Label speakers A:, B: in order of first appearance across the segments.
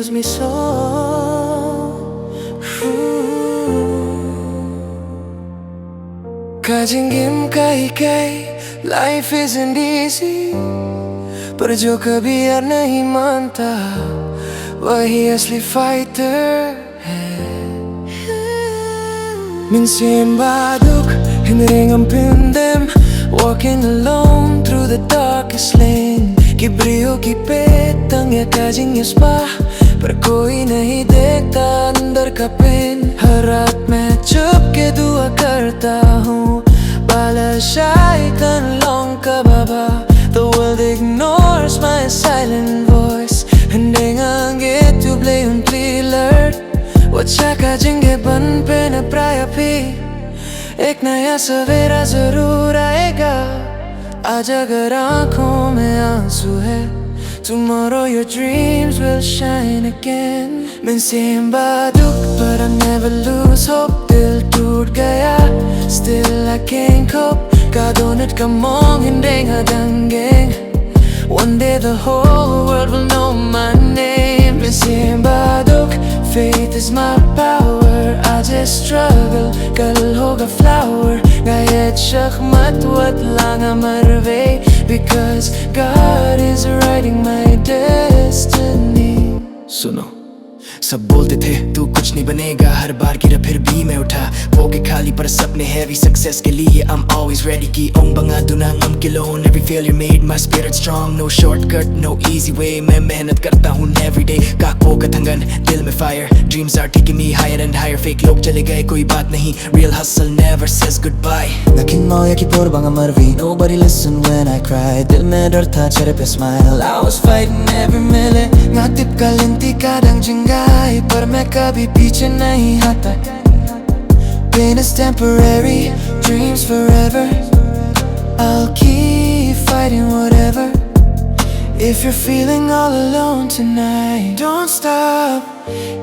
A: feels me so. Kajingim kai life isn't easy, पर जो कभी यार नहीं मानता वही असली फाइटर है. Mynsiem Ba Duk, hindering ang pindem, walking alone through the darkest lane. Kibriyo की पेटंग या काजिंग या स्पा, पर कोई नहीं देखता अंदर का पेन. हर रात मैं चुप के दुआ करता हूँ, balasaitan long ka baba. The world ignores my silent voice, hindi nga get to play on play alert. Wacha kajinge ban pe na प्रायपी, एक नया सवेरा जरूर आएगा. आज अगर आँखों में आंसू है, tomorrow your dreams will shine again. Mynsiem Ba Duk, but I never lose hope. Dil toot gaya, still I can't cope. Kadonat kamong hindi nga danggeng. One day the whole world will know my name. Mynsiem Ba Duk, faith is my power. I just struggle, kal hoga flower. Gayet shakmat wat lang amarve, because God is writing my destiny.
B: सुनो, सब बोलते थे तू कुछ नहीं बनेगा, हर बार गिरा फिर भी मैं उठा. पोके खाली पर सपने heavy, success के लिए I'm always ready. की ओम बंगा दुना ngam kilon, every failure made my spirit strong. No shortcut, no easy way, मैं मेहनत करता हूँ every day. काको कथंगन दिल में fire, dreams are taking me higher and higher. Fake लोग चले गए कोई बात नहीं, real hustle never says goodbye.
A: Nakin mo ya ki por banga marvi, nobody listened when I cried. Dil mein dar tha chehre pe smile, I was fighting every minute. Ngatip ka linti kadang jingay, par मैं कभी पीछे नहीं हटा. Pain is temporary, dreams forever. I'll keep fighting whatever. If you're feeling all alone tonight, don't stop,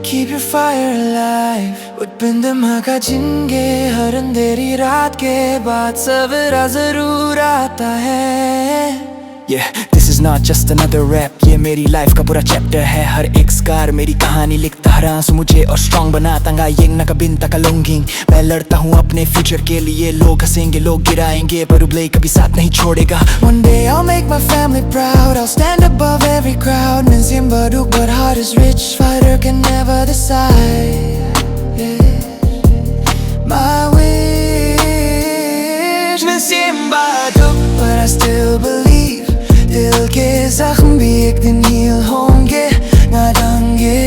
A: keep your fire alive. उत्पिन धमाका जिनके हर अंधेरी रात के बाद सवेरा जरूर आता है.
B: Yeah, this is not just another rap, ये मेरी life का पूरा chapter है. हर एक scar मेरी कहानी लिखता रहा सो मुझे और strong बनाता nga yeng nakabinta ka longing. मैं लड़ता हूँ अपने future के लिए, लोग हंसेंगे लोग गिराएंगे पर उबले कभी साथ नहीं छोड़ेगा.
A: One day I'll make my family proud, I'll stand above every crowd. Mynsiem Ba Duk, but heart is rich, fighter can never decide. My wish, Mynsiem Ba Duk, but I still believe. दिल के जख्म भी एक दिन heal होंगे. Ngadange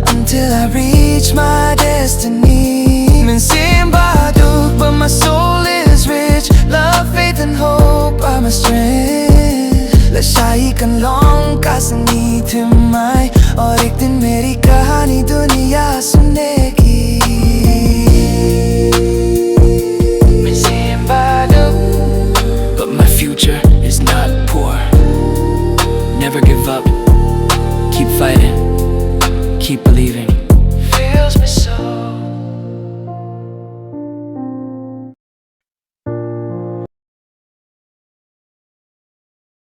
A: until I reach my destiny. Mynsiem Ba Duk, but my soul is rich. Love, faith and hope are my strength. लशाई kan long का संगीत हिमाय, और एक दिन मेरी कहानी दुनिया सुनेगी. Mynsiem Ba Duk,
B: My future is not poor. Never give up, keep fighting, keep believing.
A: feels me so.